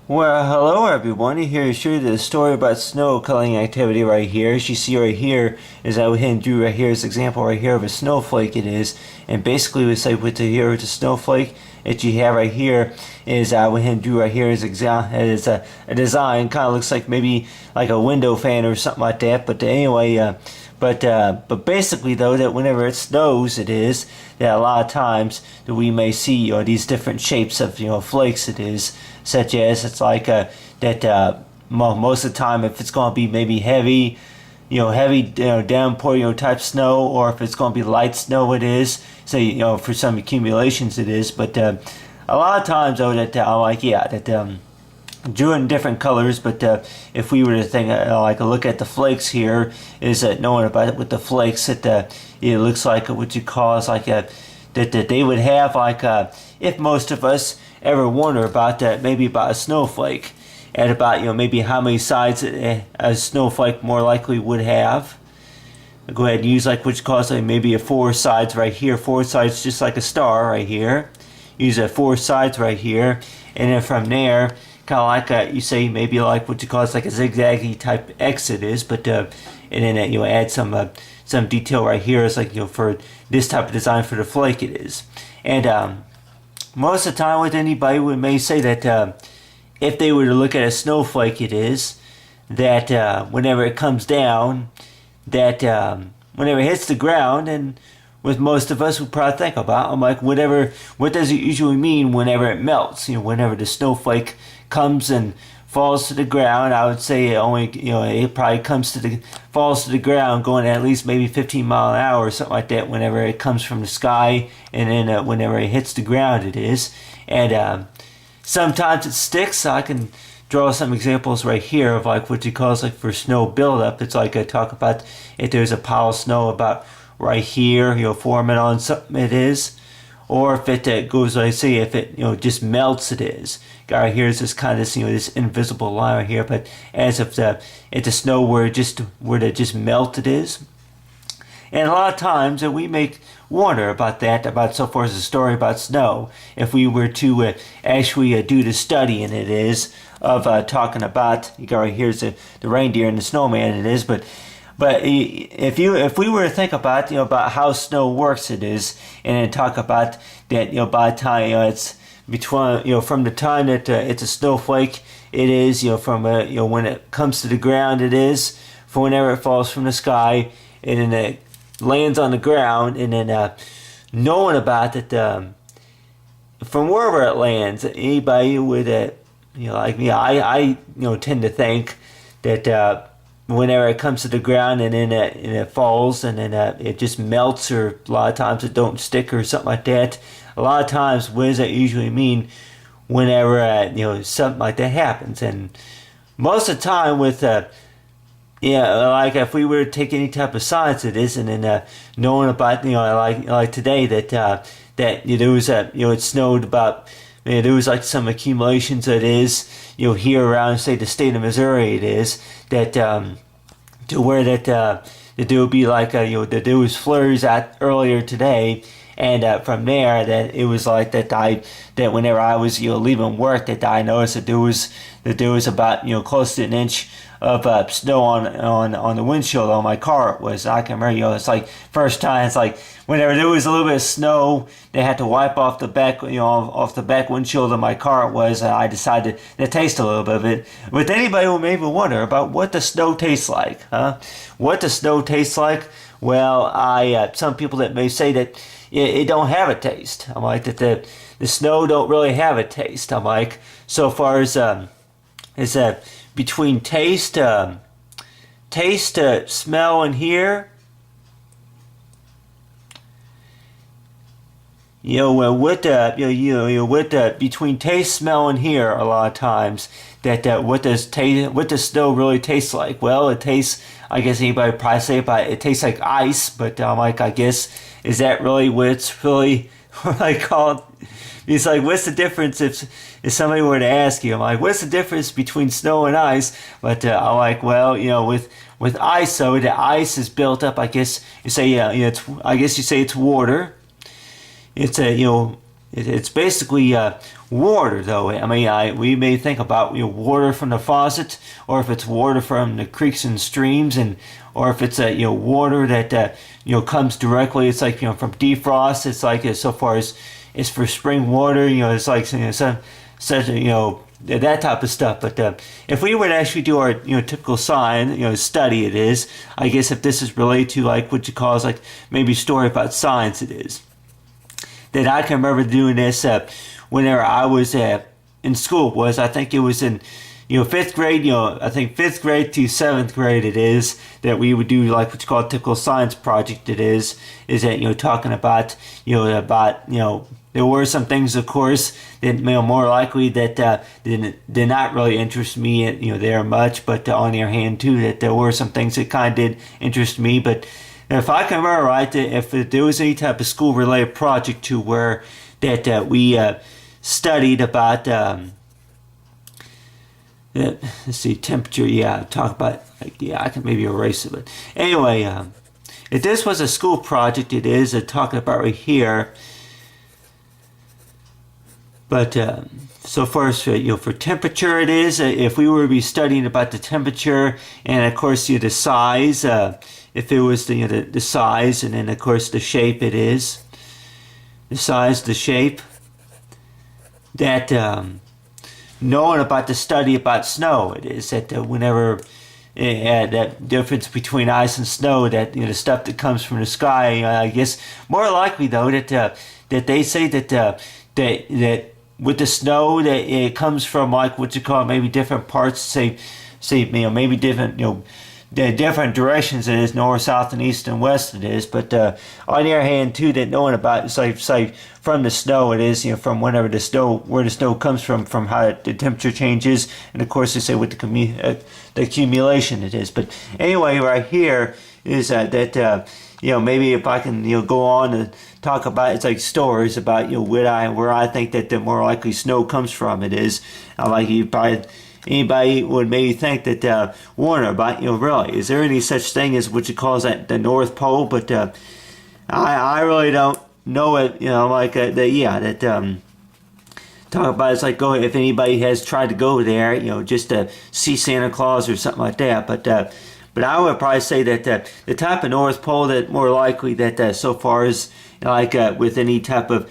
Well, hello everyone. Here to show you the story about snow culling activity right here. As you see right here, is I went ahead and drew right here this example right here of a snowflake it is. And basically it's like with the snowflake that you have right here is I went ahead and drew right here as a design. Kind of looks like maybe like a window fan or something like that. But anyway, but basically though, that whenever it snows, it is that a lot of times that we may see these different shapes of flakes it is, such as it's like most of the time if it's going to be maybe heavy downpour type snow, or if it's going to be light snow it is, so for some accumulations it is, but a lot of times though that I'm like drew in different colors, but if we were to think like a look at the flakes here, is that knowing about it with the flakes that it looks like what you call is like that they would have like if most of us ever wonder about that, maybe about a snowflake, and about maybe how many sides a snowflake more likely would have. I'll go ahead and use like which calls like maybe a four sides right here, four sides just like a star right here. Use a four sides right here, and then from there kind of like you say maybe like what you call it's like a zigzaggy type X it is, but and then add some detail right here is like for this type of design for the flake it is. And most of the time with anybody we may say that if they were to look at a snowflake it is, that whenever it comes down, that whenever it hits the ground, and with most of us we probably think about, I'm like, what does it usually mean whenever it melts? Whenever the snowflake comes and falls to the ground, I would say it probably falls to the ground going at least maybe 15 mile an hour or something like that whenever it comes from the sky, and then whenever it hits the ground it is. And sometimes it sticks. I can draw some examples right here of like what you call like for snow buildup. It's like I talk about if there's a pile of snow about right here, forming on something it is, or if it goes, like say, if it just melts it is. Right here is this kind of this invisible line right here, but as if the snow were to just melt it is. And a lot of times we may wonder about that, about so far as a story about snow, if we were to actually do the study, and it is of talking about, you got right here's the reindeer and the snowman it is, but if we were to think about about how snow works it is, and then talk about that by the time it's between from the time that it's a snowflake it is from when it comes to the ground it is, for whenever it falls from the sky and then it lands on the ground, and then knowing about it from wherever it lands, anybody would like me, I tend to think that whenever it comes to the ground and then it falls and then it just melts, or a lot of times it don't stick or something like that. A lot of times, what does that usually mean whenever something like that happens? And most of the time with like if we were to take any type of science it is, and then knowing about like today that there was it snowed about. There was like some accumulations that is here around say the state of Missouri it is, that to where that there would be like that there was flurries at earlier today, and from there that it was like that whenever I was leaving work that I noticed that there was about close to an inch of snow on the windshield on my car. It was, I can remember, it's like first time, it's like whenever there was a little bit of snow, they had to wipe off the back, off the back windshield of my car. It was, I decided to taste a little bit of it. But anybody will maybe wonder about what the snow tastes like, huh? What the snow tastes like? Well, some people that may say that it don't have a taste. I'm like that the snow don't really have a taste. I'm like, so far as between taste, smell, and hear. Between taste, smell, and hear, a lot of times that what does snow really taste like? Well, it tastes. I guess anybody probably say about it tastes like ice, but I'm like, I guess, is that really what it's really what I call it? It's like, what's the difference if somebody were to ask you? I'm like, what's the difference between snow and ice? But I'm like, well, with ice, so the ice is built up. I guess you say, I guess you say it's water. It's It's basically water, though. I mean, we may think about water from the faucet, or if it's water from the creeks and streams, and or if it's water that comes directly. It's like from defrost. It's like so far as it's for spring water. It's like some such that type of stuff. But if we were to actually do our typical science study, it is, I guess, if this is related to like what you call like maybe story about science, it is that I can remember doing this whenever I was in school. I think it was in fifth grade. I think fifth grade to seventh grade, it is that we would do like what you call a typical science project. It is that talking about there were some things, of course, that more likely that did not really interest me there much, but on the other hand too, that there were some things that kind of did interest me. But if I can remember right, if there was any type of school-related project to where that we studied about, let's see, temperature. Yeah, talk about I can maybe erase it, but anyway, if this was a school project, it is talking about right here. But so far as for temperature, it is if we were to be studying about the temperature, and of course the size. If it was the size, and then of course the shape, it is the size, the shape. That knowing about the study about snow, it is that whenever that difference between ice and snow, that the stuff that comes from the sky, I guess more likely though that they say that with the snow that it comes from like what you call maybe different parts, say maybe different the different directions, it is north, south, and east and west, it is. But on the other hand too, that knowing about say from the snow, it is from whenever where the snow comes from how the temperature changes, and of course they say with the accumulation, it is. But anyway, right here is that maybe if I can go on and talk about, it's like stories about where I think that the more likely snow comes from, it is. Like you probably. Anybody would maybe think that wonder about really, is there any such thing as what you call that the North Pole? But I really don't know it. Talk about it's like go if anybody has tried to go there, just to see Santa Claus or something like that. But I would probably say that the type of North Pole that more likely that so far as with any type of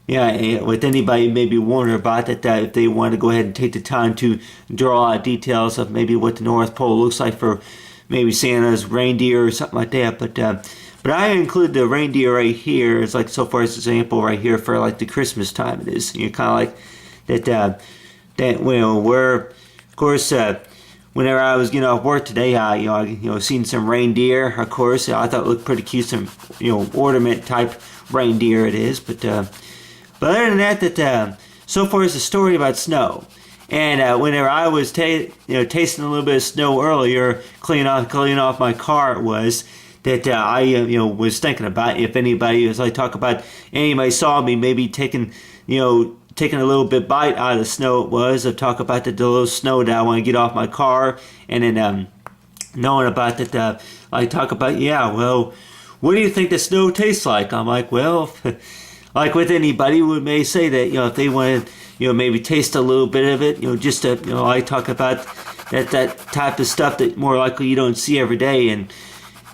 with anybody maybe wondering about that if they want to go ahead and take the time to draw out details of maybe what the North Pole looks like for maybe Santa's reindeer or something like that. But I include the reindeer right here as like so far as example right here for like the Christmas time. It is kind of like that where of course whenever I was getting off work today, I seen some reindeer. Of course, I thought it looked pretty cute. Some ornament type reindeer it is, but other than that, so far as the story about snow, and whenever I was tasting a little bit of snow earlier, cleaning off my car, it was that I was thinking about if anybody, as I talk about, anybody saw me maybe taking a little bit bite out of the snow, it was. I talk about the little snow that I want to get off my car, and then knowing about that, I talk about well, what do you think the snow tastes like? I'm like, well. Like with anybody, we may say that if they want to maybe taste a little bit of it, just to I talk about that type of stuff that more likely you don't see every day. And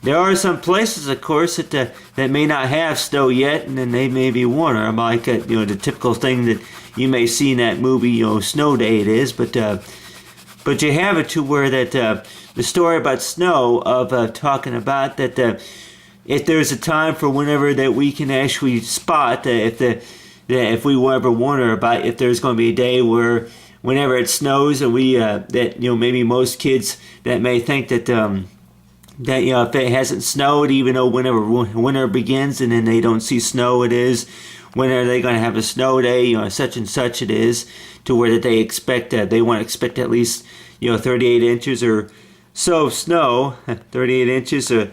there are some places, of course, that may not have snow yet, and then they may be warmer. I'm like the typical thing that you may see in that movie, Snow Day, it is. But you have it to where that the story about snow of talking about that. If there's a time for whenever that we can actually spot if we ever wonder about if there's going to be a day where whenever it snows and we maybe most kids that may think that if it hasn't snowed, even though whenever winter begins and then they don't see snow, it is when are they going to have a snow day, such and such it is, to where that they want to expect at least 38 inches or so of snow. 38 inches or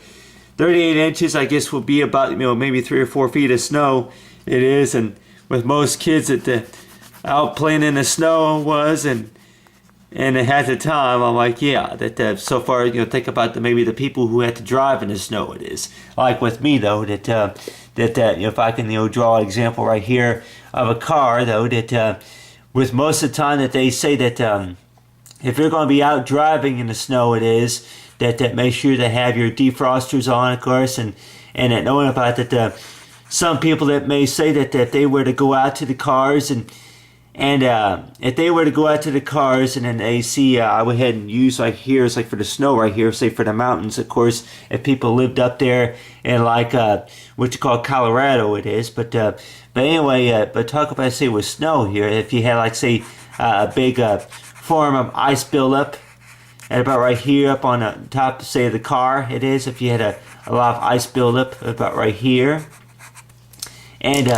38 inches, I guess, will be about maybe 3 or 4 feet of snow. It is, and with most kids that out playing in the snow was, and at the time, I'm like, that so far, think about maybe the people who had to drive in the snow. It is like with me though that that if I can draw an example right here of a car though that with most of the time that they say that if you're going to be out driving in the snow, it is that make sure to have your defrosters on, of course, and that knowing about that some people that may say that if they were to go out to the cars and if they were to go out to the cars and then they see, I went ahead and use like here, it's like for the snow right here, say for the mountains, of course, if people lived up there in like what you call Colorado, it is, but anyway, but talk about say with snow here, if you had like say a big form of ice buildup at about right here up on the top, say of the car, it is, if you had a lot of ice buildup about right here, and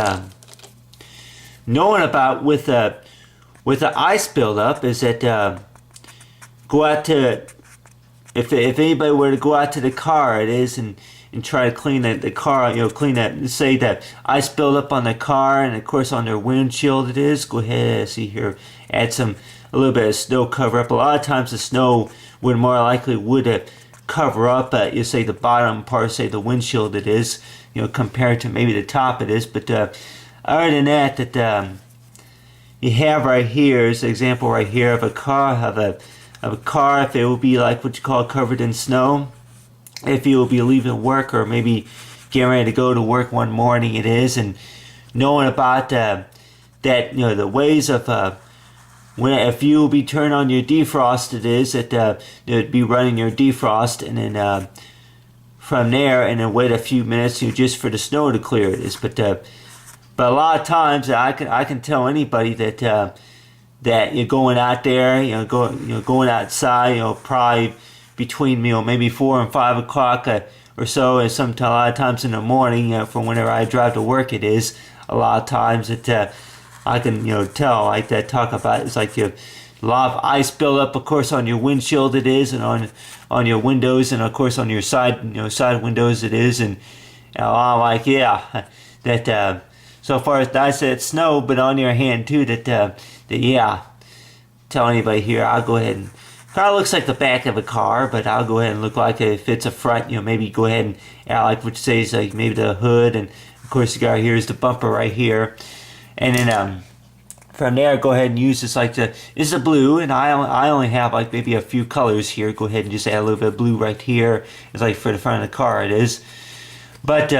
knowing about with the ice buildup is that go out to if anybody were to go out to the car, it is, and try to clean the car, clean that, say that ice buildup on the car and of course on their windshield, it is, go ahead, see here, add a little bit of snow cover up. A lot of times the snow would more likely cover up you say the bottom part, say the windshield, it is, compared to maybe the top, it is, but other than that, you have right here is an example right here of a car, of a car, if it will be like what you call covered in snow, if you will be leaving work or maybe getting ready to go to work one morning, it is, and knowing about that, the ways of if you will be turning on your defrost, it is that it would be running your defrost, and then from there, and then wait a few minutes, just for the snow to clear, it is, but a lot of times I can tell anybody that that you're going out there, going outside, probably between maybe 4 and 5 o'clock or so, and sometimes a lot of times in the morning, from whenever I drive to work, it is a lot of times that I can tell like that talk about it's like a lot of ice buildup, of course, on your windshield, it is, and on your windows, and of course on your side windows, it is, and a lot like that. So far as I said snow, but on your hand too, that yeah, tell anybody here, I'll go ahead and, car looks like the back of a car, but I'll go ahead and look like if it's a front, maybe go ahead and like what you say is like maybe the hood, and of course you got here is the bumper right here, and then from there go ahead and use this like this is a blue, and I only have like maybe a few colors here. Go ahead and just add a little bit of blue right here. It's like for the front of the car, it is, but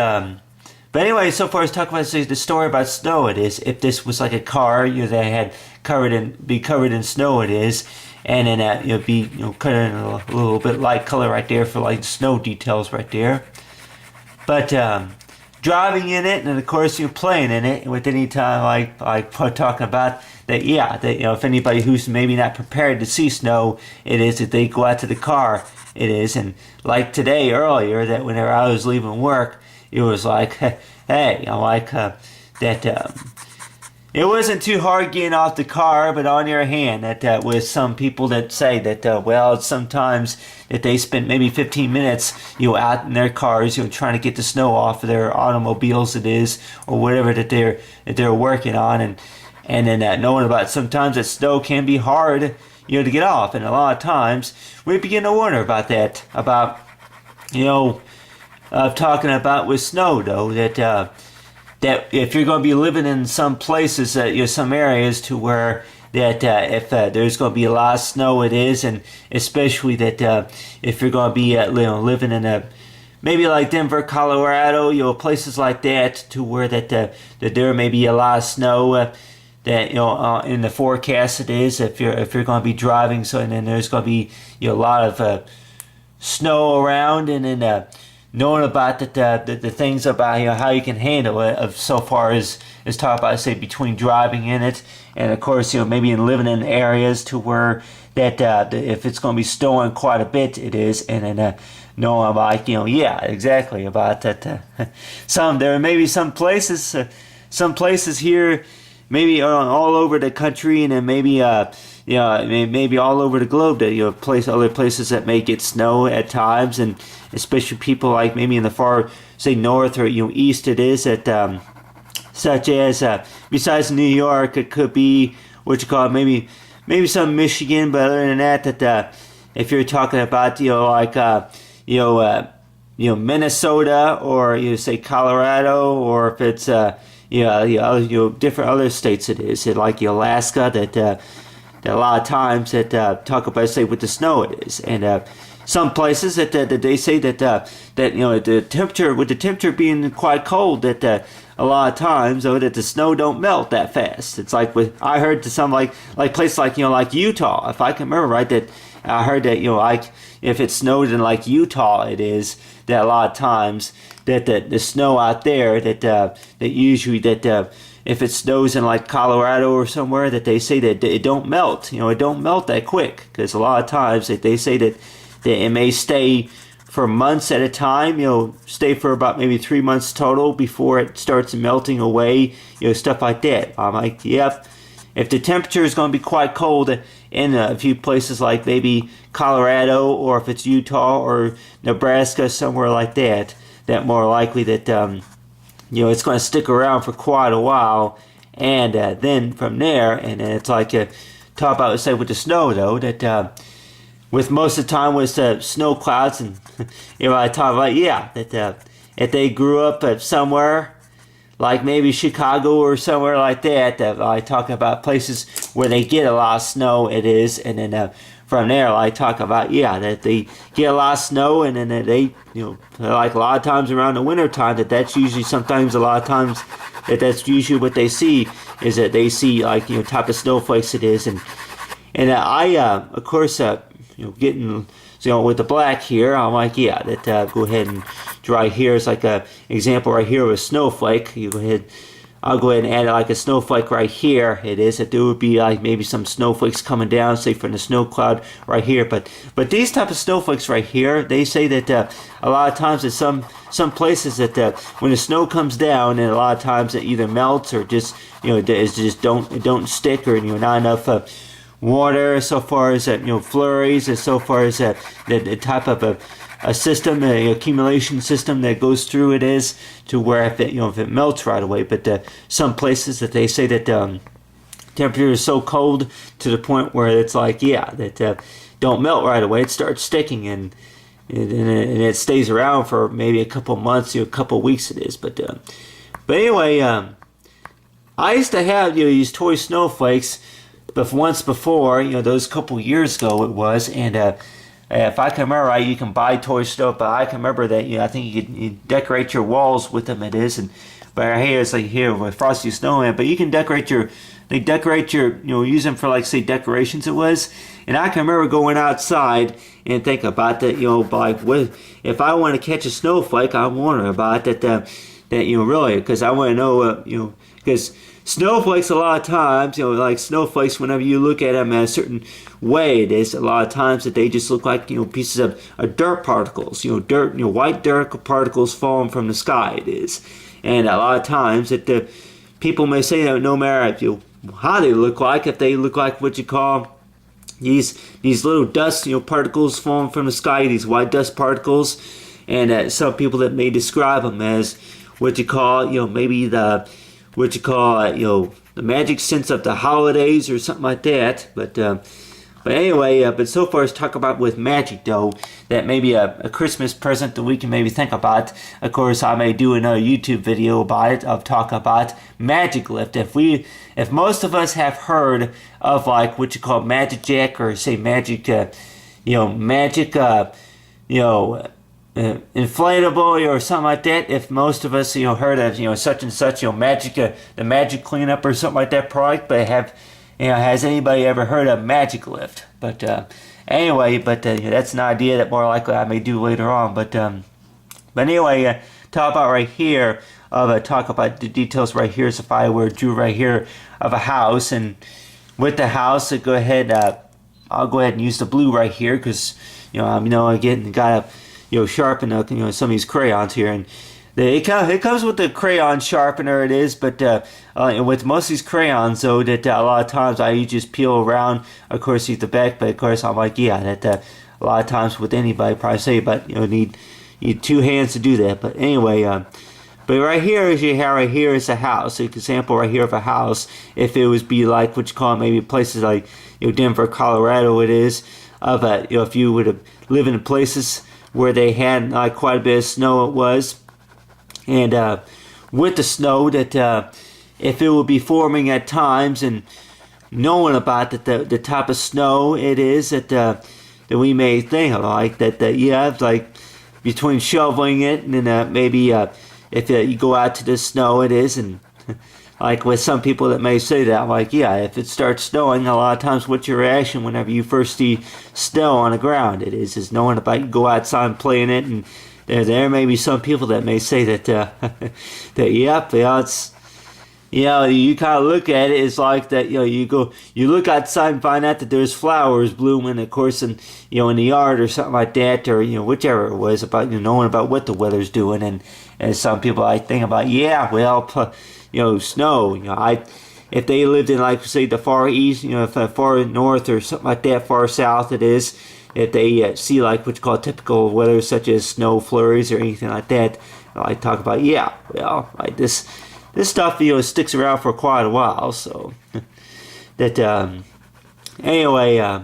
anyway, so far as talking about the story about snow, it is, if this was like a car, that had covered in snow, it is, and then be cut in a little bit light color right there for like snow details right there. But driving in it, and of course you're playing in it with any time like talking about that, yeah, that if anybody who's maybe not prepared to see snow, it is that they go out to the car, it is, and like today earlier, that whenever I was leaving work, it was like, hey, I like that. It wasn't too hard getting off the car, but on your hand, that with some people that say that, well, sometimes that they spend maybe 15 minutes, out in their cars, trying to get the snow off of their automobiles, it is, or whatever that they're working on, and then knowing about sometimes that snow can be hard, to get off, and a lot of times we begin to wonder about that, about, talking about with snow though, that if you're going to be living in some places, some areas to where that if there's going to be a lot of snow, it is, and especially that if you're going to be living in maybe like Denver, Colorado, places like that, to where that there may be a lot of snow. That in the forecast, it is, if you're going to be driving, so, and then there's going to be a lot of snow around, and then knowing about the things about how you can handle it, of so far as talk about, say, between driving in it, and of course maybe in living in areas to where that if it's going to be snowing quite a bit, it is, and then knowing about yeah, exactly about that. There may be some places here, maybe all over the country, and then maybe maybe all over the globe, that other places that may get snow at times, and especially people like maybe in the far, say, north or east, it is, that such as besides New York, it could be what you call maybe some Michigan, but other than that, if you're talking about Minnesota, or say Colorado, or if it's different other states. It is like Alaska, that a lot of times that talk about, say, with the snow it is, and some places that they say that the temperature, with the temperature being quite cold, that a lot of times that the snow don't melt that fast. It's like I heard to some like places like like Utah, if I can remember right, that I heard that like if it snowed in like Utah, it is that a lot of times that the snow out there that usually that if it snows in like Colorado or somewhere, that they say that it don't melt. It don't melt that quick, because a lot of times that they say that it may stay for months at a time, stay for about maybe 3 months total before it starts melting away, stuff like that. I'm like, yep, if the temperature is going to be quite cold in a few places like maybe Colorado, or if it's Utah or Nebraska, somewhere like that, that more likely that it's going to stick around for quite a while, and then from there, and it's like talk about, say, with the snow though, that with most of the time with snow clouds, and I talk about that if they grew up somewhere like maybe Chicago or somewhere like that, I talk about places where they get a lot of snow. It is, and then from there I talk about that they get a lot of snow, and then they like a lot of times around the winter time, that's usually sometimes a lot of times that's usually what they see, is that they see like type of snowflakes it is, and I of course getting with the black here, I'm like that go ahead and draw here is like a example right here of a snowflake. I'll go ahead and add like a snowflake right here. It is that there would be like maybe some snowflakes coming down, say from the snow cloud right here. But these type of snowflakes right here, they say that a lot of times at some places that when the snow comes down, and a lot of times it either melts or just it just don't stick, or not enough water, so far as flurries, as so far as the type of a system, a accumulation system that goes through it is, to where if it melts right away. But some places that they say that temperature is so cold to the point where it's like that don't melt right away. It starts sticking, and it stays around for maybe a couple months, a couple weeks it is. But anyway, I used to have these toy snowflakes. But once before, those couple years ago it was, and if I can remember right, you can buy toy stuff, but I can remember that I think you decorate your walls with them. It is, but right here it's like here with Frosty Snowman. But you can decorate your use them for like say decorations. It was, and I can remember going outside and think about that. Like if I want to catch a snowflake, I'm wondering about that really, because I want to know because snowflakes a lot of times, like snowflakes, whenever you look at them in a certain way, it is a lot of times that they just look like, pieces of dirt particles, white dirt particles falling from the sky, it is. And a lot of times that the people may say that no matter how they look like, if they look like what you call these little dust, particles falling from the sky, these white dust particles, and some people that may describe them as what you call, maybe the magic sense of the holidays or something like that. But anyway, but so far as talk about with magic though, that maybe a Christmas present that we can maybe think about. Of course, I may do another YouTube video about it, of talk about magic lift. If most of us have heard of like what you call Magic Jack, or say magic, inflatable or something like that. If most of us heard of such and such magic, the magic cleanup or something like that product, but has anybody ever heard of Magic Lift? But anyway, that's an idea that more likely I may do later on. But anyway, talk about right here talk about the details right here. So if I drew right here of a house, and with the house, I'll go ahead and use the blue right here, because again got sharpen some of these crayons here, and it comes with the crayon sharpener, it is. But with most of these crayons though, that a lot of times I just peel around, of course, use the back. But of course I'm like that a lot of times with anybody probably say, but need two hands to do that. But anyway, but right here is right here is a house. So example right here of a house, if it was be like what you call maybe places like Denver, Colorado, it is of if you would have lived in places where they had quite a bit of snow. It was, and with the snow, that if it would be forming at times, and knowing about the type of snow it is that we may think of, like that yeah, like between shoveling it and then maybe if you go out to the snow it is, and like with some people that may say that, like, yeah, if it starts snowing, a lot of times what's your reaction whenever you first see snow on the ground? It is knowing about you go outside and play in it, and there may be some people that may say that that yep, yeah, it's, you know, you kind of look at it, it's like that, you know, you look outside and find out that there's flowers blooming, of course, in, you know, in the yard or something like that, or, you know, whichever it was, about, you know, knowing about what the weather's doing, and some people I think about, yeah, well, you know, snow, you know, if they lived in, like, say, the far east, you know, if far north or something like that, far south it is, if they see, like, what you call typical weather, such as snow flurries or anything like that, I talk about, yeah, well, like this stuff, you know, sticks around for quite a while, so that anyway,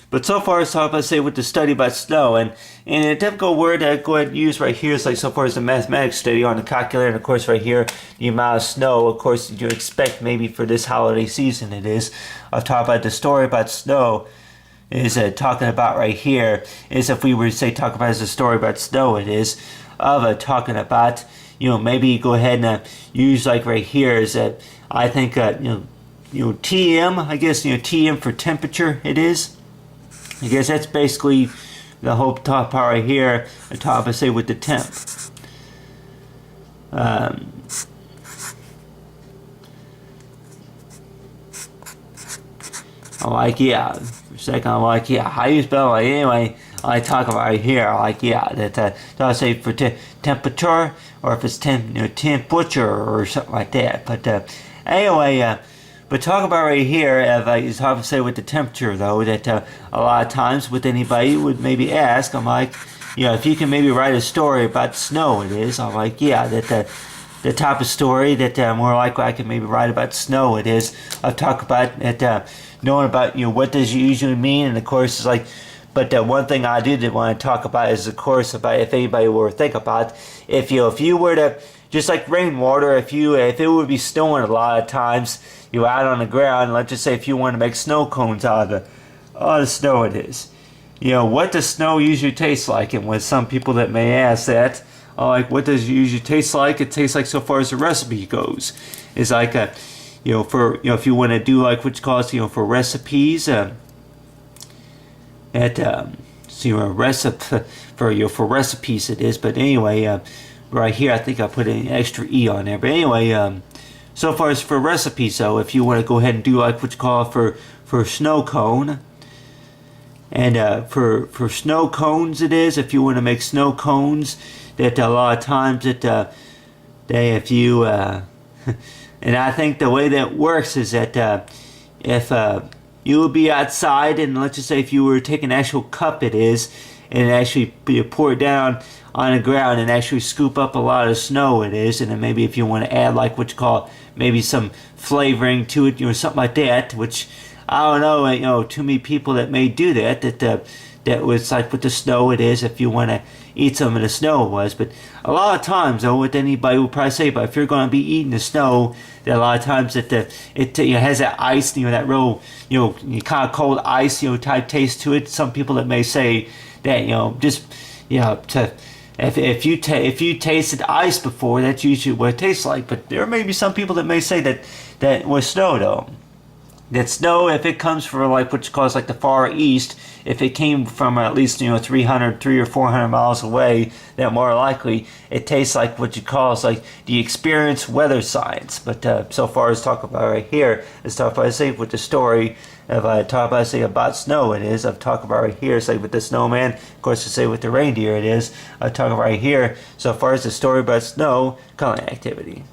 but so far as I say with the study about snow, and a typical word I go ahead and use right here is like so far as the mathematics study on the calculator, and of course right here the amount of snow, of course, you expect maybe for this holiday season. It is, I've talked about the story about snow is talking about right here is, if we were to say talk about as a story about snow, it is of talking about, you know, maybe go ahead and use like right here is that I think you know TM, I guess, you know, TM for temperature. It is, I guess that's basically the whole top part right here. The top, I say, with the temp. I'm like, yeah, for a second, I'm like, yeah, how you spell it? Like, anyway, I talk about right here, like, yeah, that I say for temperature, or if it's temperature or something like that. But anyway, but talk about right here, if I just have to say with the temperature, though, that a lot of times with anybody would maybe ask, I'm like, you know, if you can maybe write a story about snow, it is, I'm like, yeah, that the type of story that more likely I can maybe write about snow, it is. I'll talk about that, knowing about, you know, what does it usually mean, and of course it's like, but one thing I did want to talk about is, of course, about if anybody were to think about, if you were to, just like rainwater, if it would be snowing a lot of times, you're out on the ground, let's just say if you want to make snow cones out of the snow, it is. You know, what does snow usually taste like? And with some people that may ask that, like, what does it usually taste like? It tastes like, so far as the recipe goes, is like you know, for, you know, if you want to do like what you call, you know, for recipes, so you know, recipe for, you know, for recipes it is. But anyway, right here I think I put an extra E on there. But anyway, so far as for recipes, though, if you want to go ahead and do like what you call for snow cone, and for snow cones it is, if you want to make snow cones, that a lot of times that if you and I think the way that works is that if you would be outside, and let's just say if you were to take an actual cup, it is, and actually you pour it down on the ground and actually scoop up a lot of snow, it is, and then maybe if you want to add like what you call maybe some flavoring to it, you know, something like that, which I don't know, you know, too many people that may do that that was like with the snow, it is, if you want to eat some of the snow, it was. But a lot of times, though, what anybody will probably say, but if you're going to be eating the snow, that a lot of times that it you know, has that ice, you know, that real, you know, kind of cold ice, you know, type taste to it. Some people that may say that, you know, just, you know, if you tasted ice before, that's usually what it tastes like. But there may be some people that may say that with snow, though, that snow, if it comes from like what you call like the far east, if it came from at least, you know, 300 or 400 miles away, that more likely it tastes like what you call is like the experienced weather science. But so far as talk about right here, as talk about, I say, with the story, if I talk about, say, about snow, it is, I've talked about right here, say with the snowman, of course, to say with the reindeer, it is, I talk about right here, so far as the story about snow, calling activity.